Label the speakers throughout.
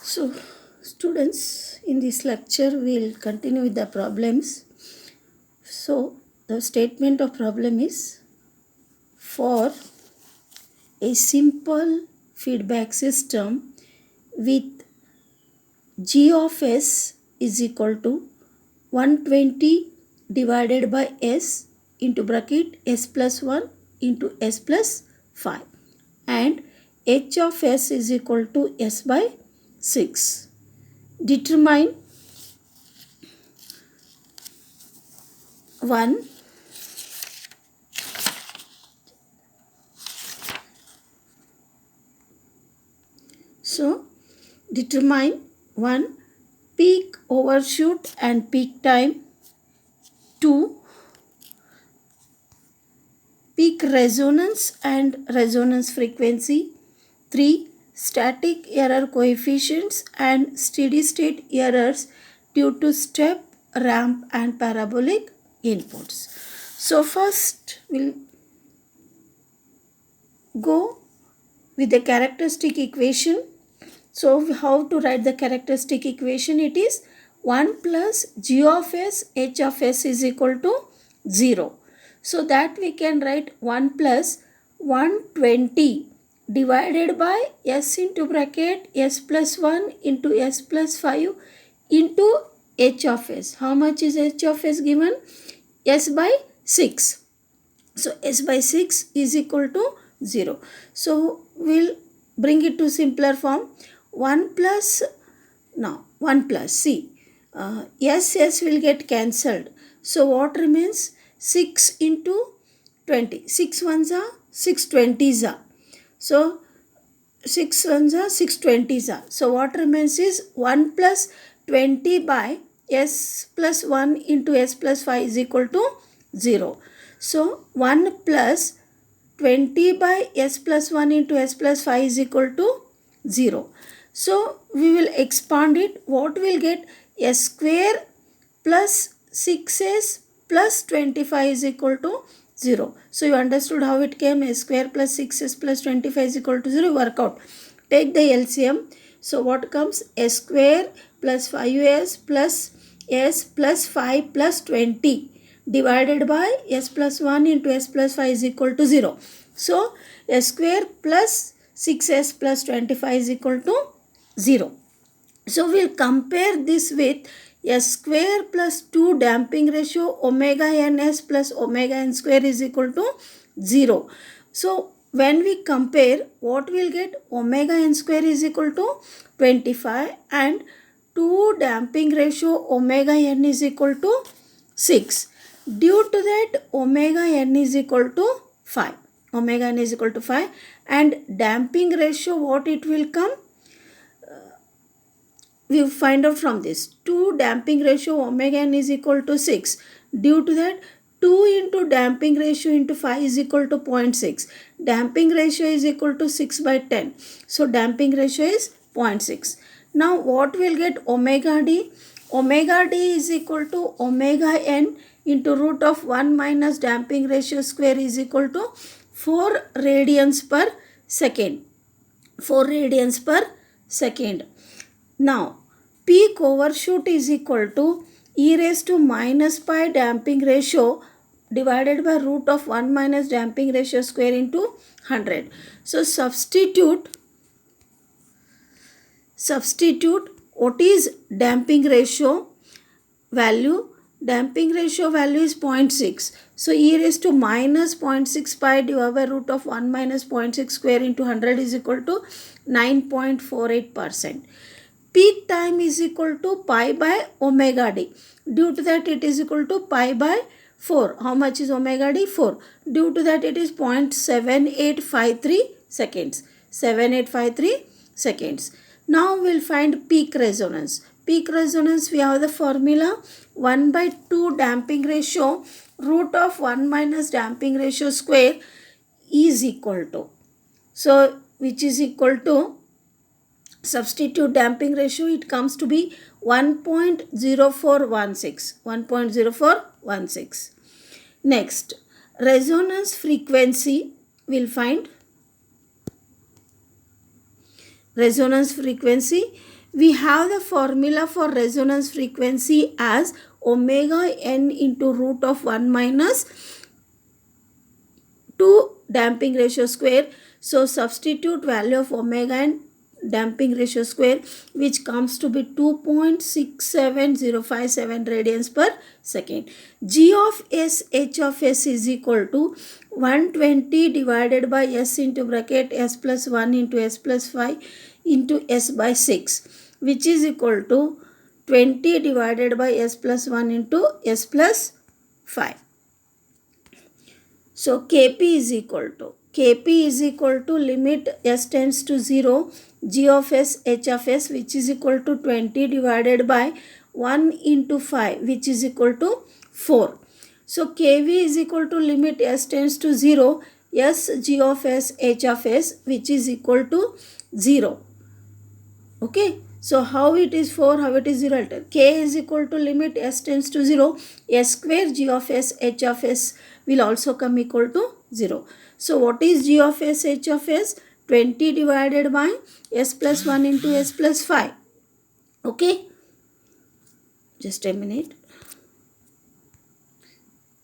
Speaker 1: So, students, in this lecture, we'll continue with the problems. So, the statement of problem is for a simple feedback system with g of s is equal to 120 divided by s into bracket s plus 1 into s plus 5 and h of s is equal to s by 6. Determine 1. So, determine 1. Peak overshoot and peak time. 2. Peak resonance and resonance frequency. 3. Static error coefficients and steady state errors due to step, ramp and parabolic inputs. So, first we'll go with the characteristic equation. So, how to write the characteristic equation? It is 1 plus g of s h of s is equal to 0. So, that we can write 1 plus 120 divided by s into bracket s plus 1 into s plus 5 into h of s. How much is h of s given? S by 6. So, s by 6 is equal to 0. So, we'll bring it to simpler form. 1 plus, now 1 plus, see, s will get cancelled. So, what remains? 6 into 20. 6 ones are 6 20s are. So, 6 ones are 6 20s are. So, what remains is 1 plus 20 by s plus 1 into s plus 5 is equal to 0. So, 1 plus 20 by s plus 1 into s plus 5 is equal to 0. So, we will expand it. What will get? S square plus 6s plus 25 is equal to 0. So, you understood how it came. S square plus 6s plus 25 is equal to 0. Work out. Take the LCM. So, what comes? S square plus 5s plus s plus 5 plus 20 divided by s plus 1 into s plus 5 is equal to 0. So, s square plus 6s plus 25 is equal to 0. So, we will compare this with s square plus 2 damping ratio omega ns plus omega n square is equal to 0. So, when we compare, what we will get? Omega n square is equal to 25 and 2 damping ratio omega n is equal to 6. Due to that, omega n is equal to 5. Omega n is equal to 5 and damping ratio, what it will come? We find out from this. 2 damping ratio omega n is equal to 6. Due to that, 2 into damping ratio into 5 is equal to 0.6. Damping ratio is equal to 6 by 10. So, damping ratio is 0.6. Now, what will get omega d? Omega d is equal to omega n into root of 1 minus damping ratio square is equal to 4 radians per second. 4 radians per second. Now, peak overshoot is equal to e raised to minus pi damping ratio divided by root of 1 minus damping ratio square into 100. So, substitute what is damping ratio value? Damping ratio value is 0.6. So, e raised to minus 0.6 pi divided by root of 1 minus 0.6 square into 100 is equal to 9.48%. Peak time is equal to pi by omega d. Due to that, it is equal to pi by 4. How much is omega d? 4. Due to that, it is 0.7853 seconds. 7853 seconds. Now, we will find peak resonance. Peak resonance, we have the formula 1 by 2 damping ratio root of 1 minus damping ratio square is equal to. So, which is equal to, substitute damping ratio, it comes to be 1.0416. 1.0416. Next, resonance frequency, we will find resonance frequency we have the formula for resonance frequency as omega n into root of 1 minus 2 damping ratio square. So substitute value of omega n damping ratio square, which comes to be 2.67057 radians per second. G of s h of s is equal to 120 divided by s into bracket s plus 1 into s plus 5 into s by 6, which is equal to 20 divided by s plus 1 into s plus 5. So Kp is equal to limit s tends to 0 g of s h of s, which is equal to 20 divided by 1 into 5, which is equal to 4. So Kv is equal to limit s tends to 0 s g of s h of s, which is equal to 0. Okay. So how it is 4, how it is 0, I'll tell. K is equal to limit s tends to 0, s square g of s h of s will also come equal to 0. So what is g of s h of s? 20 divided by s plus 1 into s plus 5. Okay. Just a minute.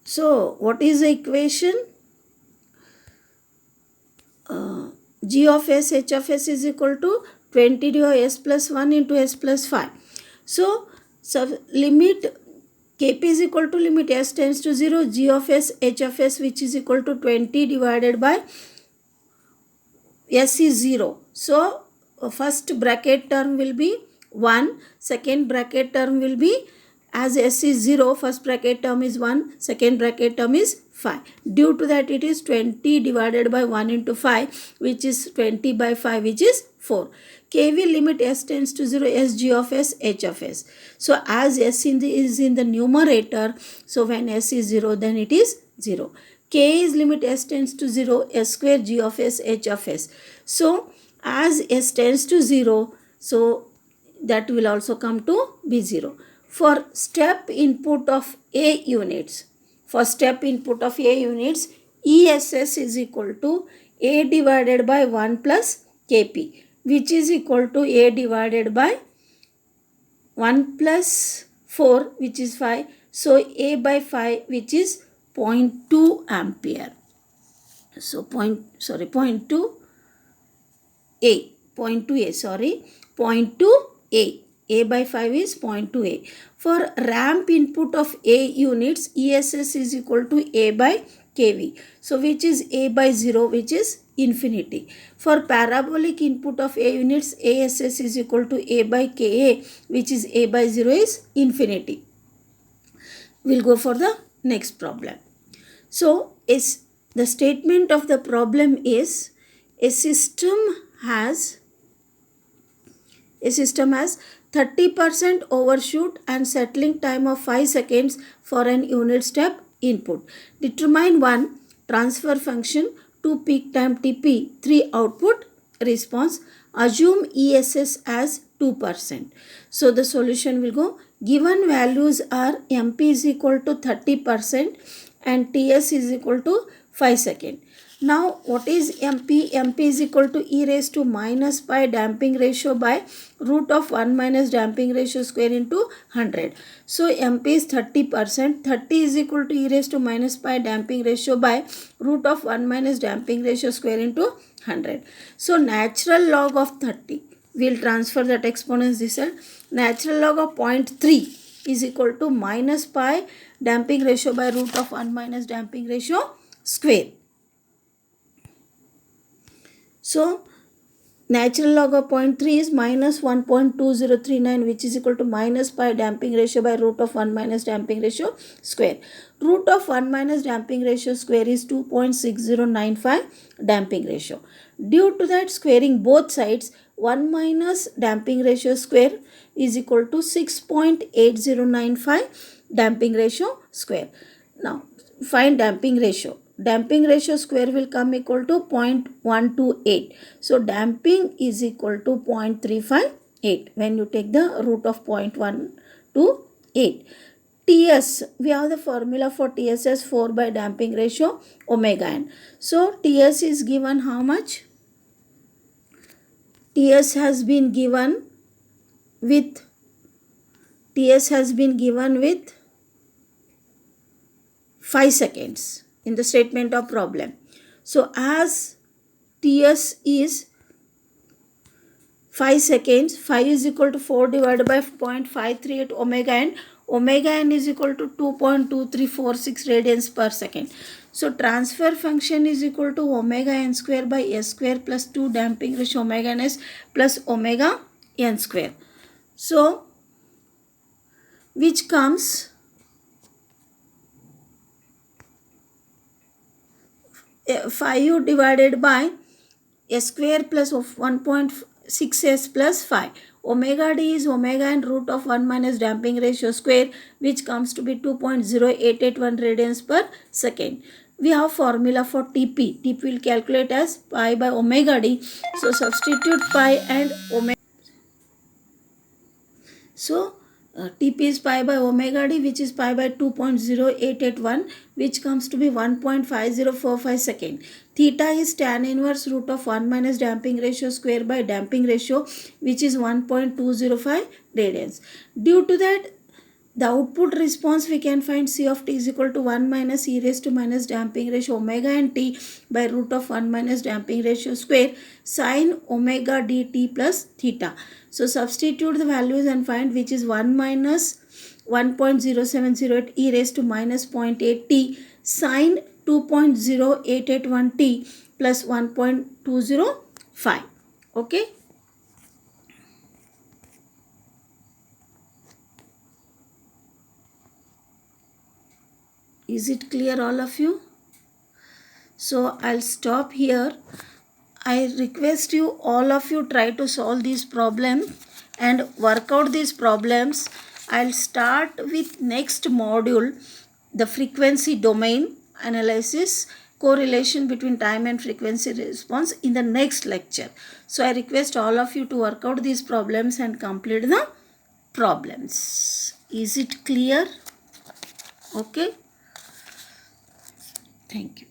Speaker 1: So what is the equation? G of s h of s is equal to 20 divided by s plus 1 into s plus 5. So limit Kp is equal to limit s tends to 0 g of s h of s, which is equal to 20 divided by s is 0. So first bracket term will be 1, second bracket term will be, as s is 0, first bracket term is 1, second bracket term is 5. Due to that it is 20 divided by 1 into 5, which is 20 by 5, which is 4. Kv limit s tends to 0 s g of s h of s. So as s is in the numerator, so when s is 0 then it is 0. K is limit s tends to 0 s square g of s h of s. So as s tends to 0, so that will also come to be 0. For step input of A units, ESS is equal to A divided by 1 plus Kp, which is equal to A divided by 1 plus 4, which is 5. So A by 5, which is 0.2 ampere. So 0.2 A. A by 5 is 0.2 A. For ramp input of A units, ESS is equal to A by kV. So which is A by 0, which is infinity. For parabolic input of A units, ASS is equal to A by Ka, which is A by 0 is infinity. We'll go for the next problem. So the statement of the problem is a system has 30% overshoot and settling time of 5 seconds for an unit step input. Determine 1 transfer function, 2 peak time TP, 3 output response. Assume ESS as 2%. So the solution will go, given values are MP is equal to 30% and TS is equal to 5 seconds. Now what is MP? MP is equal to e raised to minus pi damping ratio by root of 1 minus damping ratio square into 100. So MP is 30%. 30 is equal to e raised to minus pi damping ratio by root of 1 minus damping ratio square into 100. So natural log of 30. We will transfer that exponents this side. Natural log of 0.3 is equal to minus pi damping ratio by root of 1 minus damping ratio square. So natural log of 0.3 is minus 1.2039, which is equal to minus pi damping ratio by root of 1 minus damping ratio square. Root of 1 minus damping ratio square is 2.6095 damping ratio. Due to that, squaring both sides, 1 minus damping ratio square is equal to 6.8095 damping ratio square. Now find damping ratio. Damping ratio square will come equal to 0.128. So damping is equal to 0.358 when you take the root of 0.128. TS, we have the formula for TS as 4 by damping ratio omega n. So TS is given how much? TS has been given with Ts has been given with 5 seconds in the statement of problem. So as Ts is 5 seconds, 5 is equal to 4 divided by 0.538 omega n. Omega n is equal to 2.2346 radians per second. So transfer function is equal to omega n square by s square plus 2 damping ratio omega n s plus omega n square. So which comes 5 divided by s square plus of 1.6s plus 5. Omega d is omega n root of 1 minus damping ratio square, which comes to be 2.0881 radians per second. We have formula for Tp. Tp will calculate as pi by omega d. So substitute pi and omega. So Tp is pi by omega d, which is pi by 2.0881, which comes to be 1.5045 second. Theta is tan inverse root of 1 minus damping ratio square by damping ratio, which is 1.205 radians. Due to that, the output response we can find C of t is equal to 1 minus e raised to minus damping ratio omega and t by root of 1 minus damping ratio square sine omega dt plus theta. So substitute the values and find which is 1 minus 1.0708 e raised to minus 0.8 t sine 2.0881 t plus 1.205. Okay. Is it clear, all of you? So I'll stop here. I request you, all of you, try to solve these problems and work out these problems. I'll start with next module, the frequency domain analysis, correlation between time and frequency response, in the next lecture. So I request all of you to work out these problems and complete the problems. Is it clear? Okay. Thank you.